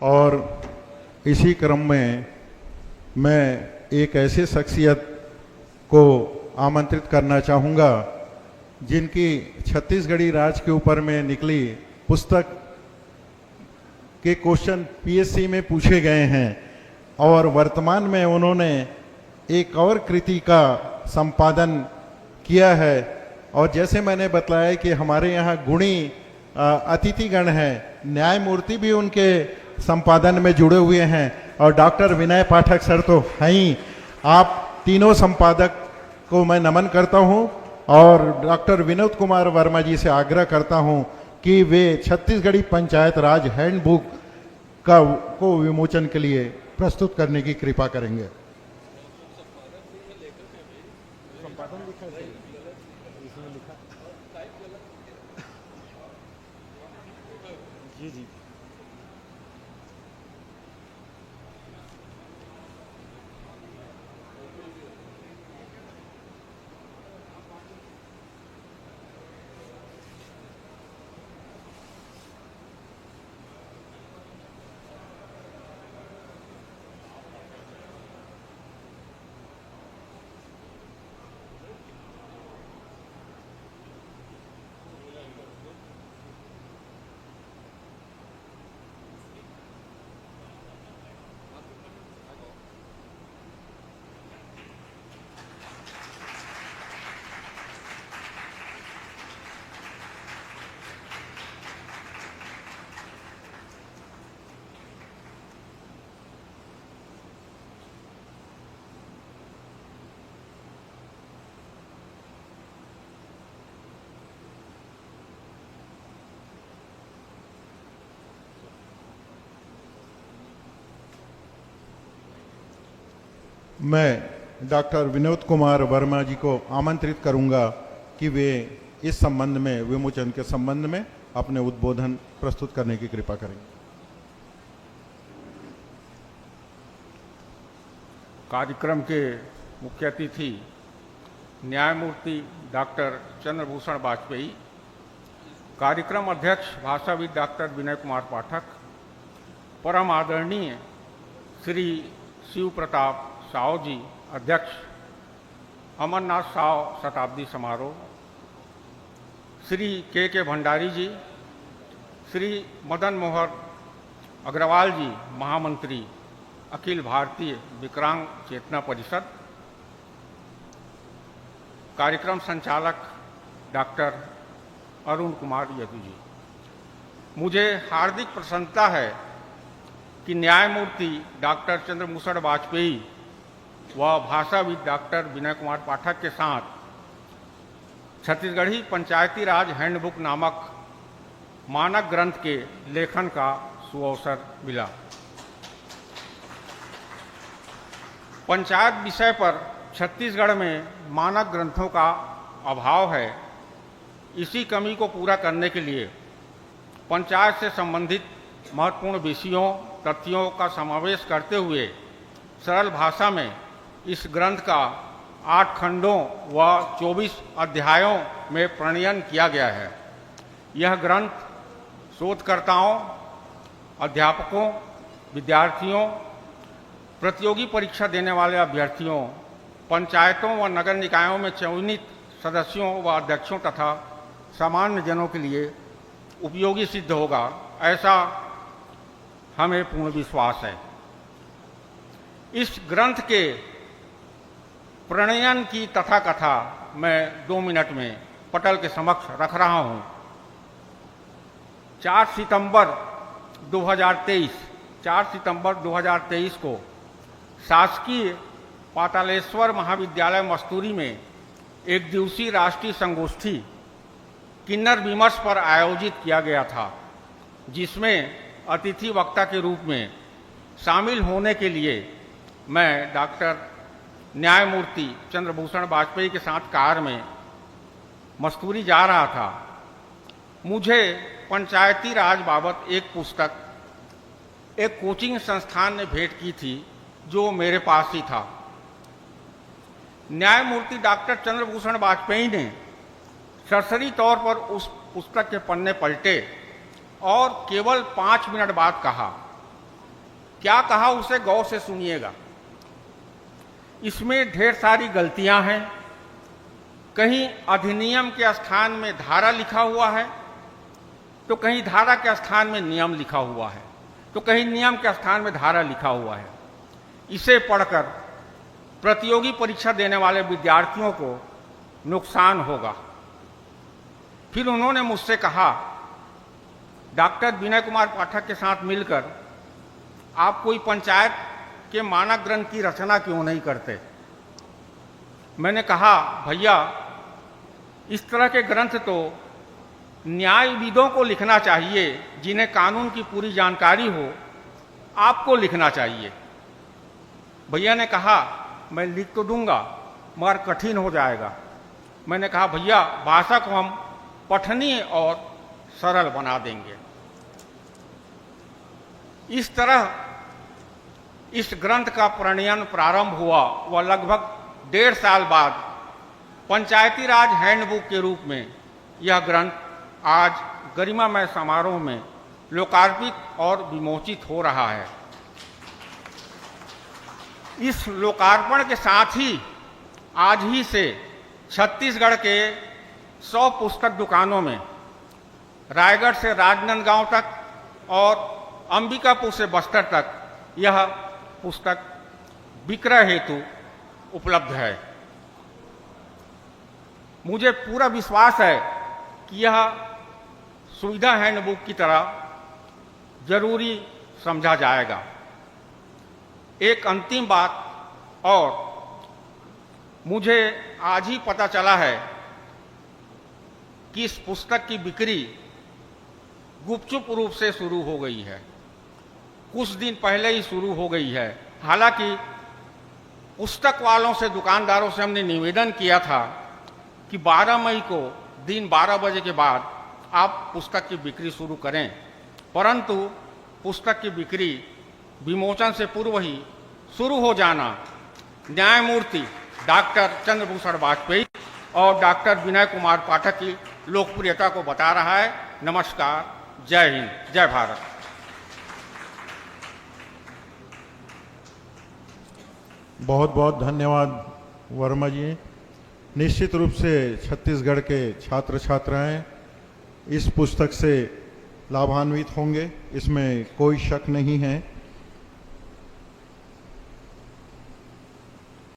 और इसी क्रम में मैं एक ऐसे शख्सियत को आमंत्रित करना चाहूँगा जिनकी छत्तीसगढ़ी राज के ऊपर में निकली पुस्तक के क्वेश्चन पीएससी में पूछे गए हैं और वर्तमान में उन्होंने एक और कृति का संपादन किया है। और जैसे मैंने बतलाया कि हमारे यहाँ गुणी अतिथिगण हैं, न्यायमूर्ति भी उनके संपादन में जुड़े हुए हैं और डॉक्टर विनय पाठक सर तो हैं ही। आप तीनों संपादक को मैं नमन करता हूं और डॉक्टर विनोद कुमार वर्मा जी से आग्रह करता हूं कि वे छत्तीसगढ़ी पंचायत राज हैंडबुक को विमोचन के लिए प्रस्तुत करने की कृपा करेंगे। जी जी मैं डॉक्टर विनोद कुमार वर्मा जी को आमंत्रित करूंगा कि वे इस संबंध में, विमोचन के संबंध में अपने उद्बोधन प्रस्तुत करने की कृपा करेंगे। कार्यक्रम के मुख्य अतिथि न्यायमूर्ति डॉक्टर चंद्रभूषण वाजपेयी, कार्यक्रम अध्यक्ष भाषाविद डॉक्टर विनय कुमार पाठक, परम आदरणीय श्री शिव प्रताप साव जी अध्यक्ष अमरनाथ साव शताब्दी समारोह, श्री के भंडारी जी, श्री मदन मोहन अग्रवाल जी महामंत्री अखिल भारतीय विकलांग चेतना परिषद, कार्यक्रम संचालक डॉक्टर अरुण कुमार यदु जी, मुझे हार्दिक प्रसन्नता है कि न्यायमूर्ति डॉक्टर चंद्रभूषण वाजपेयी व भाषाविद डॉक्टर विनय कुमार पाठक के साथ छत्तीसगढ़ी पंचायती राज हैंडबुक नामक मानक ग्रंथ के लेखन का सुअवसर मिला। पंचायत विषय पर छत्तीसगढ़ में मानक ग्रंथों का अभाव है। इसी कमी को पूरा करने के लिए पंचायत से संबंधित महत्वपूर्ण विषयों, तथ्यों का समावेश करते हुए सरल भाषा में इस ग्रंथ का 8 खंडों व 24 अध्यायों में प्रणयन किया गया है। यह ग्रंथ शोधकर्ताओं, अध्यापकों, विद्यार्थियों, प्रतियोगी परीक्षा देने वाले अभ्यर्थियों, पंचायतों व नगर निकायों में चयनित सदस्यों व अध्यक्षों तथा सामान्य जनों के लिए उपयोगी सिद्ध होगा, ऐसा हमें पूर्ण विश्वास है। इस ग्रंथ के प्रणयन की तथा कथा मैं 2 मिनट में पटल के समक्ष रख रहा हूं। 4 सितंबर 2023 को शासकीय पातालेश्वर महाविद्यालय मस्तूरी में एक दिवसीय राष्ट्रीय संगोष्ठी किन्नर विमर्श पर आयोजित किया गया था, जिसमें अतिथि वक्ता के रूप में शामिल होने के लिए मैं डॉक्टर न्यायमूर्ति चंद्रभूषण वाजपेयी के साथ कार में मस्तूरी जा रहा था। मुझे पंचायती राज बाबत एक पुस्तक एक कोचिंग संस्थान ने भेंट की थी, जो मेरे पास ही था। न्यायमूर्ति डॉक्टर चंद्रभूषण वाजपेयी ने सरसरी तौर पर उस पुस्तक के पन्ने पलटे और केवल 5 मिनट बाद कहा, क्या कहा उसे गौर से सुनिएगा। इसमें ढेर सारी गलतियां हैं। कहीं अधिनियम के स्थान में धारा लिखा हुआ है, तो कहीं धारा के स्थान में नियम लिखा हुआ है, तो कहीं नियम के स्थान में धारा लिखा हुआ है। इसे पढ़कर प्रतियोगी परीक्षा देने वाले विद्यार्थियों को नुकसान होगा। फिर उन्होंने मुझसे कहा, डॉक्टर विनय कुमार पाठक के साथ मिलकर आप कोई पंचायत के मानक ग्रंथ की रचना क्यों नहीं करते। मैंने कहा, भैया इस तरह के ग्रंथ तो न्यायविदों को लिखना चाहिए, जिन्हें कानून की पूरी जानकारी हो, आपको लिखना चाहिए। भैया ने कहा, मैं लिख तो दूंगा मगर कठिन हो जाएगा। मैंने कहा, भैया भाषा को हम पठनीय और सरल बना देंगे। इस तरह इस ग्रंथ का प्रणयन प्रारंभ हुआ। वह लगभग 1.5 साल बाद पंचायती राज हैंडबुक के रूप में यह ग्रंथ आज गरिमामय समारोह में लोकार्पित और विमोचित हो रहा है। इस लोकार्पण के साथ ही आज ही से छत्तीसगढ़ के 100 पुस्तक दुकानों में रायगढ़ से राजनांदगांव तक और अंबिकापुर से बस्तर तक यह पुस्तक विक्रय हेतु उपलब्ध है। मुझे पूरा विश्वास है कि यह सुविधा हैंडबुक की तरह जरूरी समझा जाएगा। एक अंतिम बात और, मुझे आज ही पता चला है कि इस पुस्तक की बिक्री गुपचुप रूप से शुरू हो गई है। कुछ दिन पहले ही शुरू हो गई है। हालांकि पुस्तक वालों से, दुकानदारों से हमने निवेदन किया था कि 12 मई को दिन 12 बजे के बाद आप पुस्तक की बिक्री शुरू करें, परंतु पुस्तक की बिक्री विमोचन से पूर्व ही शुरू हो जाना न्यायमूर्ति डॉक्टर चंद्रभूषण वाजपेयी और डॉक्टर विनय कुमार पाठक की लोकप्रियता को बता रहा है। नमस्कार, जय हिंद, जय भारत। बहुत बहुत धन्यवाद वर्मा जी। निश्चित रूप से छत्तीसगढ़ के छात्र छात्राएं इस पुस्तक से लाभान्वित होंगे, इसमें कोई शक नहीं है।